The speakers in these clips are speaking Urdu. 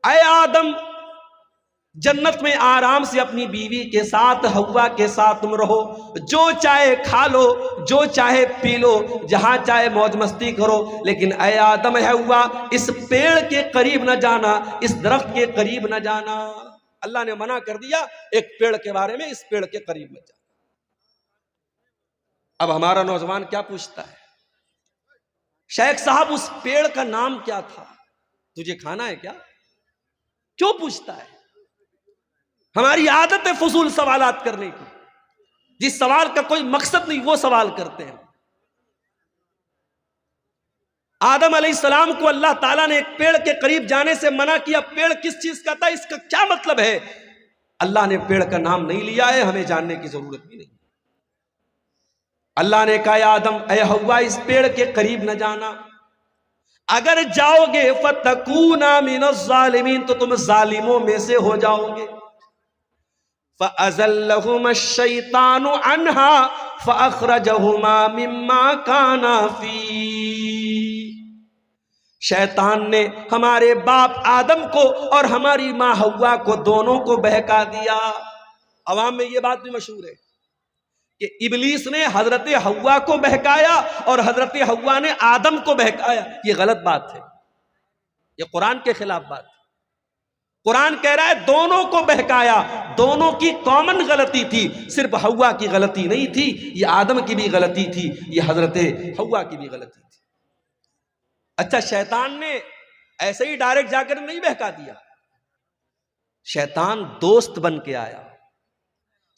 اے آدم جنت میں آرام سے اپنی بیوی کے ساتھ ہوا کے ساتھ تم رہو، جو چاہے کھا لو، جو چاہے پی لو، جہاں چاہے موج مستی کرو، لیکن اے آدم ہے ہوا اس پیڑ کے قریب نہ جانا، اس درخت کے قریب نہ جانا۔ اللہ نے منع کر دیا ایک پیڑ کے بارے میں، اس پیڑ کے قریب مت جانا۔ اب ہمارا نوجوان کیا پوچھتا ہے، شیخ صاحب اس پیڑ کا نام کیا تھا، تجھے کھانا ہے کیا؟ کیوں پوچھتا ہے؟ ہماری عادت ہے فضول سوالات کرنے کی، جس سوال کا کوئی مقصد نہیں وہ سوال کرتے ہیں۔ آدم علیہ السلام کو اللہ تعالیٰ نے ایک پیڑ کے قریب جانے سے منع کیا، پیڑ کس چیز کا تھا، اس کا کیا مطلب ہے؟ اللہ نے پیڑ کا نام نہیں لیا ہے، ہمیں جاننے کی ضرورت بھی نہیں۔ اللہ نے کہا آدم اے ہوا اس پیڑ کے قریب نہ جانا، اگر جاؤ گے فَتَكُونَ مِنَ الظَّالِمِينَ تو تم ظالموں میں سے ہو جاؤ گے۔ فَأَزَلَّهُمَا الشَّيْطَانُ عَنْهَا فَأَخْرَجَهُمَا مِمَّا كَانَا فِيهِ، شیطان نے ہمارے باپ آدم کو اور ہماری ماں حوا کو دونوں کو بہکا دیا۔ عوام میں یہ بات بھی مشہور ہے کہ ابلیس نے حضرت حوا کو بہکایا اور حضرت حوا نے آدم کو بہکایا۔ یہ غلط بات ہے، یہ قرآن کے خلاف بات ہے۔ قرآن کہہ رہا ہے دونوں کو بہکایا، دونوں کی کامن غلطی تھی، صرف حوا کی غلطی نہیں تھی، یہ آدم کی بھی غلطی تھی، یہ حضرت حوا کی بھی غلطی تھی۔ اچھا شیطان نے ایسے ہی ڈائریکٹ جا کر نہیں بہکا دیا، شیطان دوست بن کے آیا،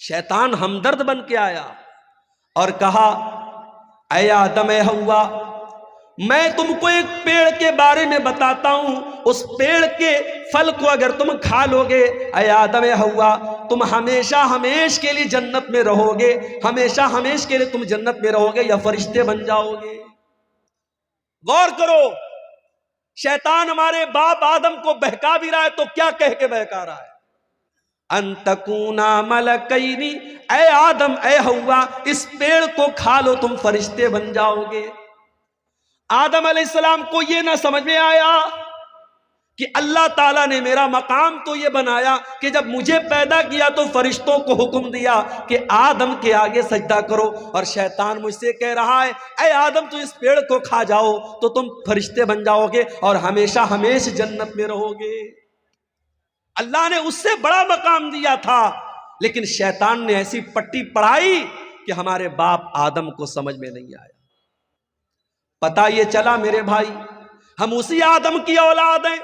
شیطان ہمدرد بن کے آیا اور کہا اے آدم اے حوا میں تم کو ایک پیڑ کے بارے میں بتاتا ہوں، اس پیڑ کے پھل کو اگر تم کھا لو گے اے آدم اے حوا تم ہمیشہ ہمیش کے لیے جنت میں رہو گے، ہمیشہ ہمیش کے لیے تم جنت میں رہو گے یا فرشتے بن جاؤ گے۔ غور کرو، شیطان ہمارے باپ آدم کو بہکا بھی رہا ہے تو کیا کہہ کے بہکا رہا ہے؟ ان تکونا ملکین، اے آدم اے حوا اس پیڑ کو کھا لو تم فرشتے بن جاؤ گے۔ آدم علیہ السلام کو یہ نہ سمجھ میں آیا کہ اللہ تعالیٰ نے میرا مقام تو یہ بنایا کہ جب مجھے پیدا کیا تو فرشتوں کو حکم دیا کہ آدم کے آگے سجدہ کرو، اور شیطان مجھ سے کہہ رہا ہے اے آدم تو اس پیڑ کو کھا جاؤ تو تم فرشتے بن جاؤ گے اور ہمیشہ ہمیش جنت میں رہو گے۔ اللہ نے اس سے بڑا مقام دیا تھا، لیکن شیطان نے ایسی پٹی پڑھائی کہ ہمارے باپ آدم کو سمجھ میں نہیں آیا۔ پتہ یہ چلا میرے بھائی ہم اسی آدم کی اولاد ہیں،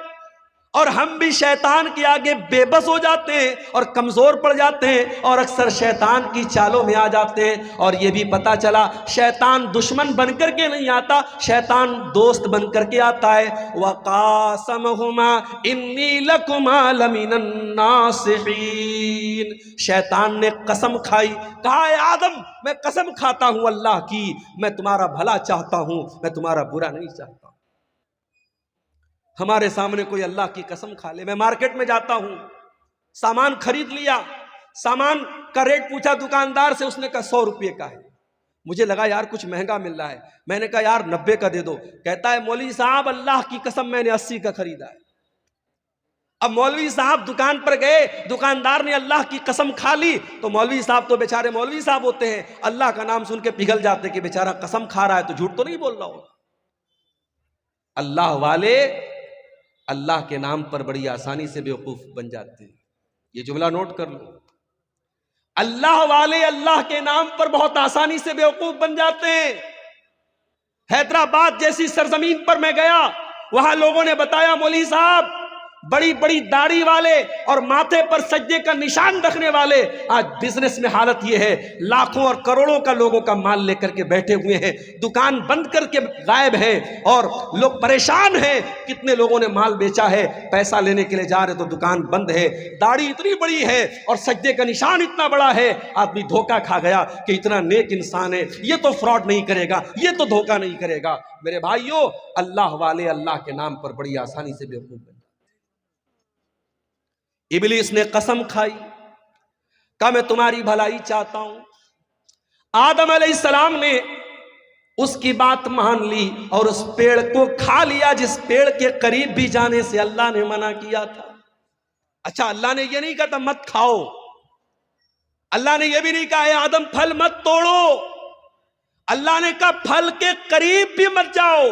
اور ہم بھی شیطان کے آگے بے بس ہو جاتے ہیں اور کمزور پڑ جاتے ہیں اور اکثر شیطان کی چالوں میں آ جاتے ہیں۔ اور یہ بھی پتہ چلا شیطان دشمن بن کر کے نہیں آتا، شیطان دوست بن کر کے آتا ہے۔ وَقَاسَمَهُمَا إِنِّي لَكُمَا لَمِنَ النَّاصِحِينَ، شیطان نے قسم کھائی، کہا اے آدم میں قسم کھاتا ہوں اللہ کی، میں تمہارا بھلا چاہتا ہوں، میں تمہارا برا نہیں چاہتا۔ ہمارے سامنے کوئی اللہ کی قسم کھا لے، میں مارکیٹ میں جاتا ہوں، سامان خرید لیا، سامان کا ریٹ پوچھا دکاندار سے، اس نے کہا 100 روپے کا ہے، مجھے لگا یار کچھ مہنگا مل رہا ہے، میں نے کہا یار 90 کا دے دو، کہتا ہے مولوی صاحب اللہ کی قسم میں نے 80 کا خریدا ہے۔ اب مولوی صاحب دکان پر گئے، دکاندار نے اللہ کی قسم کھا لی تو مولوی صاحب تو بیچارے مولوی صاحب ہوتے ہیں، اللہ کا نام سن کے پگھل جاتے کہ بیچارہ قسم کھا رہا ہے تو جھوٹ تو نہیں بول رہا ہوگا۔ اللہ والے اللہ کے نام پر بڑی آسانی سے بیوقوف بن جاتے ہیں، یہ جملہ نوٹ کر لو، اللہ والے اللہ کے نام پر بہت آسانی سے بیوقوف بن جاتے ہیں۔ حیدرآباد جیسی سرزمین پر میں گیا، وہاں لوگوں نے بتایا مولوی صاحب بڑی بڑی داڑھی والے اور ماتھے پر سجدے کا نشان رکھنے والے آج بزنس میں حالت یہ ہے، لاکھوں اور کروڑوں کا لوگوں کا مال لے کر کے بیٹھے ہوئے ہیں، دکان بند کر کے غائب ہیں اور لوگ پریشان ہیں، کتنے لوگوں نے مال بیچا ہے، پیسہ لینے کے لیے جا رہے تو دکان بند ہے، داڑھی اتنی بڑی ہے اور سجدے کا نشان اتنا بڑا ہے، آدمی دھوکہ کھا گیا کہ اتنا نیک انسان ہے، یہ تو فراڈ نہیں کرے گا، یہ تو دھوکہ نہیں کرے گا۔ میرے بھائیوں اللہ والے اللہ کے نام پر بڑی آسانی سے بیوقوف بن جاتے۔ ابلیس نے قسم کھائی، کہا میں تمہاری بھلائی چاہتا ہوں۔ آدم علیہ السلام نے اس کی بات مان لی اور اس پیڑ کو کھا لیا جس پیڑ کے قریب بھی جانے سے اللہ نے منع کیا تھا۔ اچھا اللہ نے یہ نہیں کہا تھا مت کھاؤ، اللہ نے یہ بھی نہیں کہا اے آدم پھل مت توڑو، اللہ نے کہا پھل کے قریب بھی مت جاؤ۔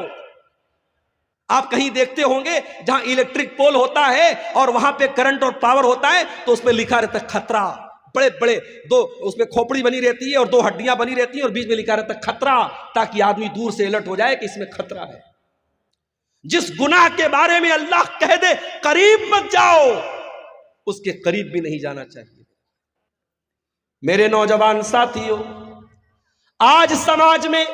آپ کہیں دیکھتے ہوں گے جہاں الیکٹرک پول ہوتا ہے اور وہاں پہ کرنٹ اور پاور ہوتا ہے تو اس پہ لکھا رہتا ہے خطرہ، بڑے بڑے دو اس میں کھوپڑی بنی رہتی ہے اور دو ہڈیاں بنی رہتی ہیں اور بیچ میں لکھا رہتا ہے خطرہ، تاکہ آدمی دور سے الرٹ ہو جائے کہ اس میں خطرہ ہے۔ جس گناہ کے بارے میں اللہ کہہ دے قریب مت جاؤ، اس کے قریب بھی نہیں جانا چاہیے۔ میرے نوجوان ساتھیوں، آج سماج میں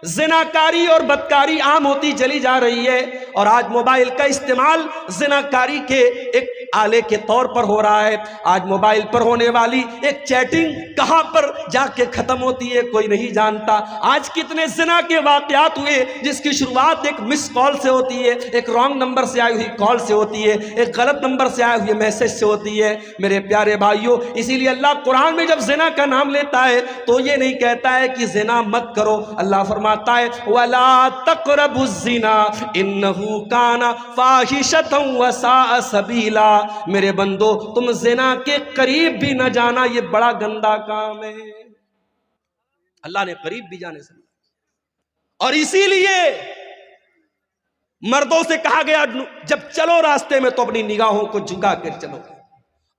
زناکاری اور بدکاری عام ہوتی چلی جا رہی ہے، اور آج موبائل کا استعمال زناکاری کے ایک آلے کے طور پر ہو رہا ہے۔ آج موبائل پر ہونے والی ایک چیٹنگ کہاں پر جا کے ختم ہوتی ہے کوئی نہیں جانتا۔ آج کتنے زنا کے واقعات ہوئے جس کی شروعات ایک مس کال سے ہوتی ہے، ایک رانگ نمبر سے آئی ہوئی کال سے ہوتی ہے، ایک غلط نمبر سے آئے ہوئے میسج سے ہوتی ہے۔ میرے پیارے بھائیوں، اسی لیے اللہ قرآن میں جب زنا کا نام لیتا ہے تو یہ نہیں کہتا ہے کہ زنا مت کرو، اللہ فرماتا ہے وَلَا تَقْرَبُوا الزِّنَا إِنَّهُ كَانَ فَاحِشَةً وَسَاءَ سَبِيلًا۔ میرے بندو تم زنا کے قریب بھی نہ جانا، یہ بڑا گندا کام ہے۔ اللہ نے قریب بھی جانے سے، اور اسی لیے مردوں سے کہا گیا جب چلو راستے میں تو اپنی نگاہوں کو جھکا کر چلو،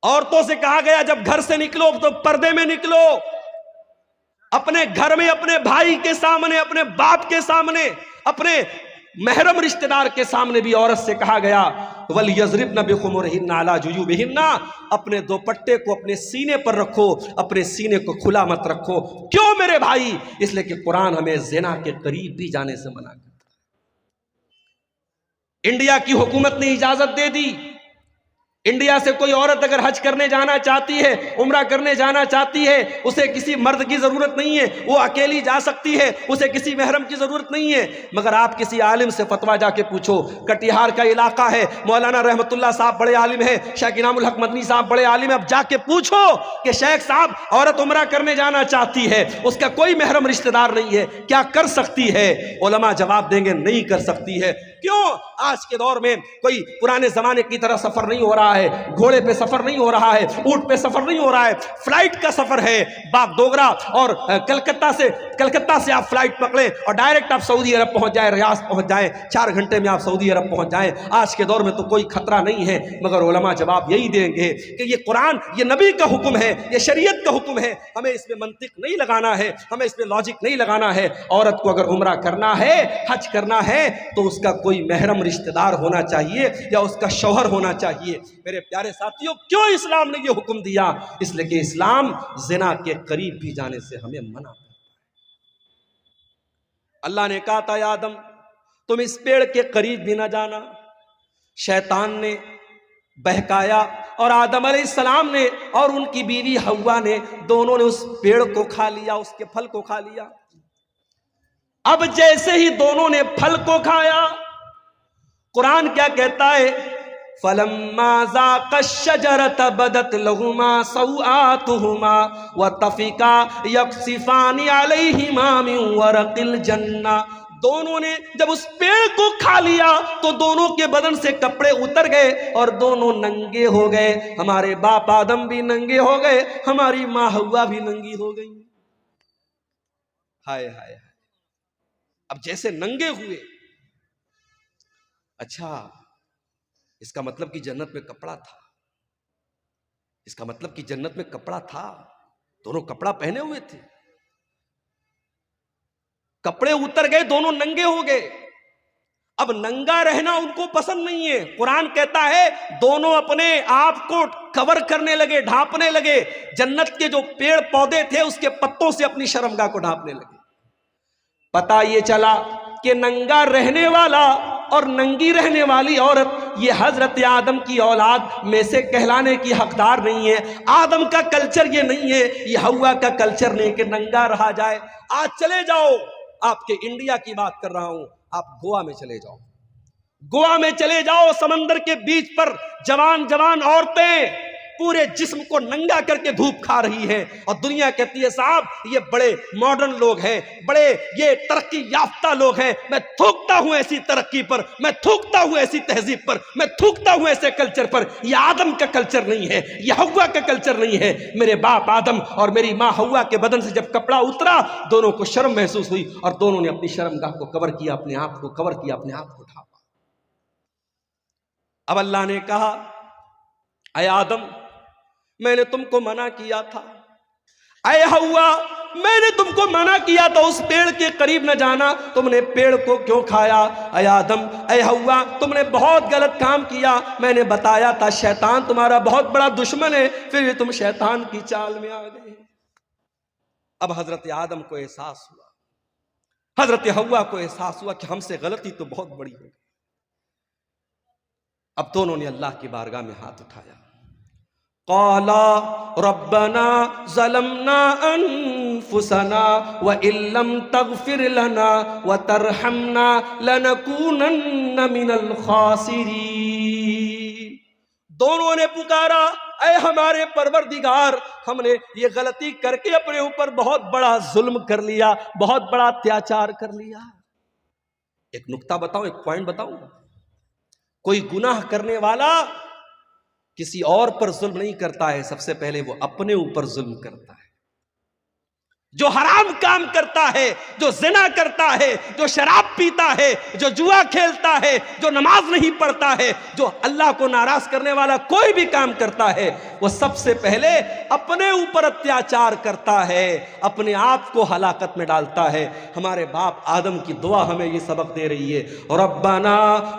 عورتوں سے کہا گیا جب گھر سے نکلو تو پردے میں نکلو، اپنے گھر میں اپنے بھائی کے سامنے، اپنے باپ کے سامنے، اپنے محرم رشتہ دار کے سامنے بھی عورت سے کہا گیا وَلْيَضْرِبْنَ بِخُمُرِهِنَّ عَلَى جُيُوبِهِنَّ، اپنے دوپٹے کو اپنے سینے پر رکھو، اپنے سینے کو کھلا مت رکھو۔ کیوں میرے بھائی؟ اس لیے کہ قرآن ہمیں زنا کے قریب بھی جانے سے منع کرتا ہے۔ انڈیا کی حکومت نے اجازت دے دی، انڈیا سے کوئی عورت اگر حج کرنے جانا چاہتی ہے، عمرہ کرنے جانا چاہتی ہے، اسے کسی مرد کی ضرورت نہیں ہے، وہ اکیلی جا سکتی ہے، اسے کسی محرم کی ضرورت نہیں ہے۔ مگر آپ کسی عالم سے فتویٰ جا کے پوچھو، کٹیہار کا علاقہ ہے، مولانا رحمت اللہ صاحب بڑے عالم ہیں، شیخ انعام الحق مدنی صاحب بڑے عالم ہیں، اب جا کے پوچھو کہ شیخ صاحب عورت عمرہ کرنے جانا چاہتی ہے، اس کا کوئی محرم رشتہ دار نہیں ہے، کیا کر سکتی ہے؟ علماء جواب دیں گے نہیں کر سکتی ہے۔ کیوں؟ آج کے دور میں کوئی پرانے زمانے کی طرح سفر نہیں ہو رہا ہے، گھوڑے پہ سفر نہیں ہو رہا ہے، اونٹ پہ سفر نہیں ہو رہا ہے، فلائٹ کا سفر ہے۔ باغ ڈوگرا اور کلکتہ سے آپ فلائٹ پکڑیں اور ڈائریکٹ آپ سعودی عرب پہنچ جائیں، ریاض پہنچ جائیں، 4 گھنٹے میں آپ سعودی عرب پہنچ جائیں۔ آج کے دور میں تو کوئی خطرہ نہیں ہے، مگر علماء جواب یہی دیں گے کہ یہ قرآن، یہ نبی کا حکم ہے، یہ شریعت کا حکم ہے، ہمیں اس میں منطق نہیں لگانا ہے، ہمیں اس میں لاجک نہیں لگانا ہے۔ عورت کو اگر عمرہ کرنا ہے، حج کرنا ہے تو اس کا کوئی محرم رشتہ دار ہونا چاہیے یا اس کا شوہر ہونا چاہیے۔ میرے پیارے ساتھیوں، کیوں اسلام نے یہ حکم دیا؟ اس لیے کہ اسلام زنا کے قریب بھی جانے سے ہمیں منع کرتا ہے۔ اللہ نے کہا تھا یا آدم تم اس پیڑ کے قریب بھی نہ جانا، شیطان نے بہکایا اور آدم علیہ السلام نے اور ان کی بیوی حوا نے دونوں نے اس پیڑ کو کھا لیا، اس کے پھل کو کھا لیا۔ اب جیسے ہی دونوں نے پھل کو کھایا، قرآن کیا کہتا ہے؟ فَلَمَّا ذَاقَا الشَّجَرَةَ بَدَتْ لَهُمَا سَوْآتُهُمَا وَطَفِقَا يَقْصِفَانِ عَلَيْهِمَا مِنْ وَرَقِ الْجَنَّةِ، دونوں نے جب اس پیڑ کو کھا لیا تو دونوں کے بدن سے کپڑے اتر گئے اور دونوں ننگے ہو گئے۔ ہمارے باپ آدم بھی ننگے ہو گئے، ہماری ماں حوا بھی ننگی ہو گئی۔ ہائے ہائے، اب جیسے ننگے ہوئے، اچھا اس کا مطلب کہ جنت میں کپڑا تھا، اس کا مطلب کہ جنت میں کپڑا تھا، دونوں کپڑا پہنے ہوئے تھے، کپڑے اتر گئے، دونوں ننگے ہو گئے۔ اب ننگا رہنا ان کو پسند نہیں ہے۔ قرآن کہتا ہے دونوں اپنے آپ کو کور کرنے لگے، ڈھانپنے لگے، جنت کے جو پیڑ پودے تھے اس کے پتوں سے اپنی شرمگاہ کو ڈھانپنے لگے۔ پتہ یہ چلا کہ ننگا رہنے والا اور ننگی رہنے والی عورت یہ حضرت آدم کی اولاد میں سے کہلانے کی حقدار نہیں ہے۔ آدم کا کلچر یہ نہیں ہے، یہ حوا کا کلچر نہیں کہ ننگا رہا جائے۔ آج چلے جاؤ، آپ کے انڈیا کی بات کر رہا ہوں، آپ گوا میں چلے جاؤ، گوا میں چلے جاؤ، سمندر کے بیچ پر جوان جوان عورتیں پورے جسم کو ننگا کر کے دھوپ کھا رہی ہے، اور دنیا کہتی ہے صاحب یہ بڑے ماڈرن لوگ ہیں، بڑے یہ ترقی یافتہ لوگ ہیں۔ میں تھوکتا ہوں ایسی ترقی پر، میں تھوکتا ہوں ایسی تہذیب پر، میں تھوکتا ہوں ایسے کلچر پر۔ یہ آدم کا کلچر نہیں ہے، یہ حوا کا کلچر نہیں ہے۔ میرے باپ آدم اور میری ماں حوا کے بدن سے جب کپڑا اترا، دونوں کو شرم محسوس ہوئی اور دونوں نے اپنی شرمگاہ کو کور کیا، اپنے آپ کو کور کیا، اپنے آپ کو ڈھانپا۔ اب اللہ نے کہا اے آدم میں نے تم کو منع کیا تھا، اے حوا میں نے تم کو منع کیا تھا اس پیڑ کے قریب نہ جانا، تم نے پیڑ کو کیوں کھایا؟ اے آدم اے حوا تم نے بہت غلط کام کیا، میں نے بتایا تھا شیطان تمہارا بہت بڑا دشمن ہے، پھر بھی تم شیطان کی چال میں آ گئے۔ اب حضرت آدم کو احساس ہوا، حضرت حوا کو احساس ہوا کہ ہم سے غلطی تو بہت بڑی ہو گئی۔ اب دونوں نے اللہ کی بارگاہ میں ہاتھ اٹھایا، قالا ربنا ظلمنا انفسنا وان لم تغفر لنا وترحمنا لنکونن من الخاسرین۔ دونوں نے پکارا اے ہمارے پروردگار ہم نے یہ غلطی کر کے اپنے اوپر بہت بڑا ظلم کر لیا، بہت بڑا اتیاچار کر لیا۔ ایک نکتہ بتاؤں، ایک پوائنٹ بتاؤں، کوئی گناہ کرنے والا کسی اور پر ظلم نہیں کرتا ہے، سب سے پہلے وہ اپنے اوپر ظلم کرتا ہے۔ جو حرام کام کرتا ہے، جو زنا کرتا ہے، جو شراب پیتا ہے، جو جوا کھیلتا ہے، جو نماز نہیں پڑھتا ہے، جو اللہ کو ناراض کرنے والا کوئی بھی کام کرتا ہے، وہ سب سے پہلے اپنے اوپر اتیاچار کرتا ہے، اپنے آپ کو ہلاکت میں ڈالتا ہے۔ ہمارے باپ آدم کی دعا ہمیں یہ سبق دے رہی ہے، ربنا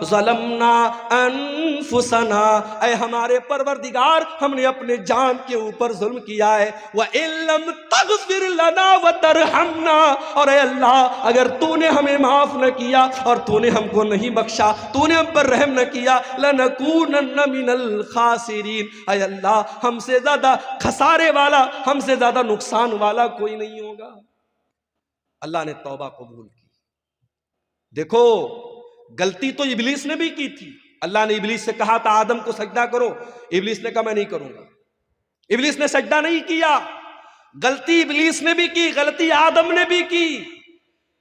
ظلمنا انفسنا، اے ہمارے پروردگار ہم نے اپنے جان کے اوپر ظلم کیا ہے، وَإِن لَّمْ تَغْفِرْ لَنَا وَتَرْحَمْنَا، اور اے اللہ اگر تو نے ہمیں معاف نہ کیا اور تو نے ہم کو نہیں بخشا، تو نے ہم پر رحم نہ کیا، لَنَكُونَنَّ مِنَ الْخَاسِرِينَ، اے اللہ ہم سے زیادہ خسارے والا، ہم سے زیادہ نقصان والا کوئی نہیں ہوگا۔ اللہ نے توبہ قبول کی۔ دیکھو غلطی تو ابلیس نے بھی کی تھی، اللہ نے ابلیس سے کہا تھا آدم کو سجدہ کرو، ابلیس نے کہا میں نہیں کروں گا، ابلیس نے سجدہ نہیں کیا۔ غلطی ابلیس نے بھی کی، غلطی آدم نے بھی کی،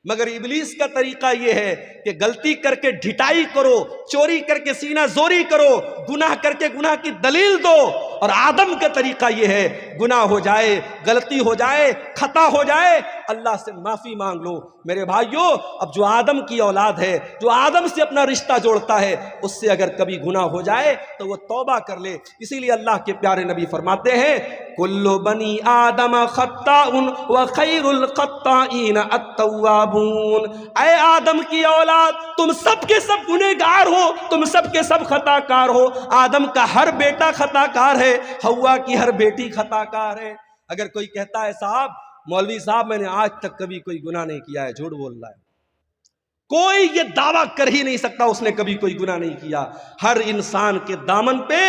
مگر ابلیس کا طریقہ یہ ہے کہ غلطی کر کے ڈھٹائی کرو، چوری کر کے سینہ زوری کرو، گناہ کر کے گناہ کی دلیل دو، اور آدم کا طریقہ یہ ہے گناہ ہو جائے، غلطی ہو جائے، خطا ہو جائے، اللہ سے معافی مانگ لو۔ میرے بھائیو اب جو آدم کی اولاد ہے، جو آدم سے اپنا رشتہ جوڑتا ہے، اس سے اگر کبھی گناہ ہو جائے تو وہ توبہ کر لے۔ اسی لیے اللہ کے پیارے نبی فرماتے ہیں کل بنی آدم خطاء وخیر الخطائین التوابون، اے آدم کی اولاد تم سب کے سب گنہگار ہو، تم سب کے سب خطا کار ہو۔ آدم کا ہر بیٹا خطا کار ہے، حوا کی ہر بیٹی خطا کار ہے۔ اگر کوئی کہتا ہے صاحب مولوی صاحب میں نے آج تک کبھی کوئی گناہ نہیں کیا ہے، جھوٹ بول رہا ہے۔ کوئی یہ دعویٰ کر ہی نہیں سکتا اس نے کبھی کوئی گناہ نہیں کیا۔ ہر انسان کے دامن پہ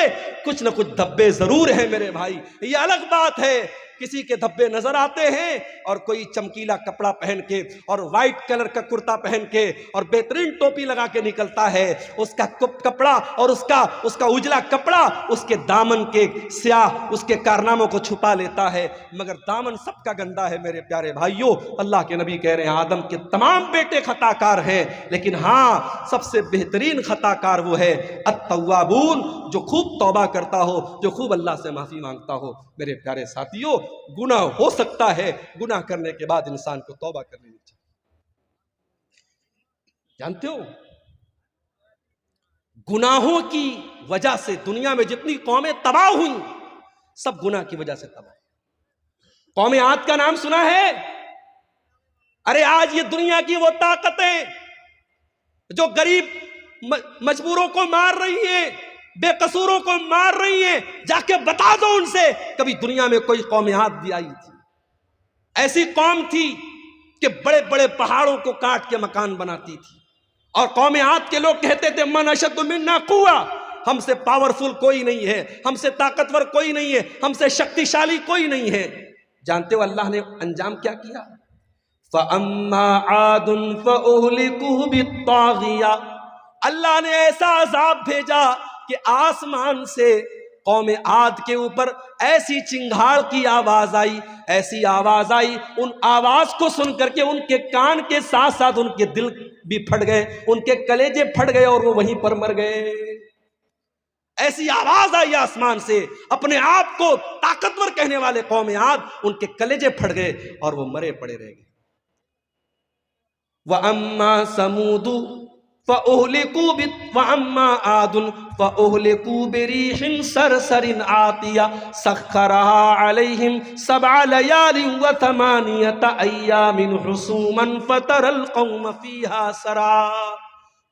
کچھ نہ کچھ دھبے ضرور ہیں میرے بھائی، یہ الگ بات ہے۔ کسی کے دھبے نظر آتے ہیں اور کوئی چمکیلا کپڑا پہن کے اور وائٹ کلر کا کرتا پہن کے اور بہترین ٹوپی لگا کے نکلتا ہے، اس کا کپڑا اور اس کا اجلا کپڑا اس کے دامن کے سیاہ اس کے کارناموں کو چھپا لیتا ہے، مگر دامن سب کا گندا ہے میرے پیارے بھائیوں۔ اللہ کے نبی کہہ رہے ہیں آدم کے تمام بیٹے خطا کار ہیں، لیکن ہاں سب سے بہترین خطا کار وہ ہے التوابون، جو خوب توبہ کرتا ہو، جو خوب اللہ سے معافی مانگتا ہو۔ میرے پیارے ساتھیوں گناہ ہو سکتا ہے، گناہ کرنے کے بعد انسان کو توبہ کر لینی چاہیے۔ جانتے ہو گناہوں کی وجہ سے دنیا میں جتنی قومیں تباہ ہوئیں سب گناہ کی وجہ سے تباہ۔ قوم عاد کا نام سنا ہے؟ ارے آج یہ دنیا کی وہ طاقتیں جو غریب مجبوروں کو مار رہی ہیں، بے قصوروں کو مار رہی ہیں، جا کے بتا دو ان سے کبھی دنیا میں کوئی قوم عاد بھی آئی تھی؟ ایسی قوم تھی کہ بڑے بڑے پہاڑوں کو کاٹ کے مکان بناتی تھی، اور قوم عاد کے لوگ کہتے تھے من اشد منا قوہ، ہم سے پاورفل کوئی نہیں ہے، ہم سے طاقتور کوئی نہیں ہے، ہم سے شکتیشالی کوئی نہیں ہے۔ جانتے ہو اللہ نے انجام کیا کیا؟ فَأَمَّا عَادٌ فَأُهْلِكُوا بِالطَّاغِيَةِ، اللہ نے ایسا عذاب بھیجا کہ آسمان سے قوم عاد کے اوپر ایسی چنگھاڑ کی آواز آئی، ایسی آواز آئی، ان آواز کو سن کر کے ان کے کان کے ساتھ ساتھ ان کے دل بھی پھٹ گئے، ان کے کلیجے پھٹ گئے اور وہ وہیں پر مر گئے۔ ایسی آواز آئی آسمان سے، اپنے آپ کو طاقتور کہنے والے قوم عاد، ان کے کلیجے پھٹ گئے اور وہ مرے پڑے رہ گئے۔ وَأَمَّا ثَمُودُ وَأَمَّا عَادٌ فَأُهْلِكُوا بِرِيحٍ صَرْصَرٍ عَاتِيَةٍ سَخَّرَهَا عَلَيْهِمْ 7 لَيَالٍ و8 أَيَّامٍ حُسُومًا فَتَرَى الْقَوْمَ فِيهَا سَرَعَىٰ۔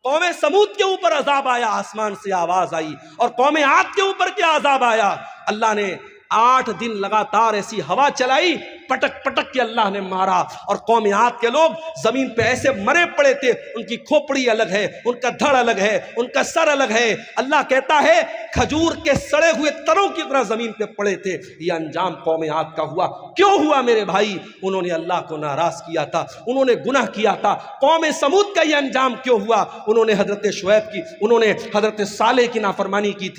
قوم سمود کے اوپر عذاب آیا، آسمان سے آواز آئی، اور قوم عاد کے اوپر کیا عذاب آیا؟ اللہ نے 8 دن لگاتار ایسی ہوا چلائی، پٹک پٹک کے اللہ نے مارا، اور قوم عاد کے لوگ زمین پہ ایسے مرے پڑے تھے، ان کی کھوپڑی الگ ہے، ان کا دھڑ الگ ہے، ان کا سر الگ ہے۔ اللہ کہتا ہے کھجور کے سڑے ہوئے تروں کی طرح زمین پہ پڑے تھے۔ یہ انجام قوم عاد کا ہوا۔ کیوں ہوا میرے بھائی؟ انہوں نے اللہ کو ناراض کیا تھا، انہوں نے گناہ کیا تھا۔ قوم سمود کا یہ انجام کیوں ہوا؟ انہوں نے حضرت شعیب کی، انہوں نے حضرت صالح کی نافرمانی کی تھی۔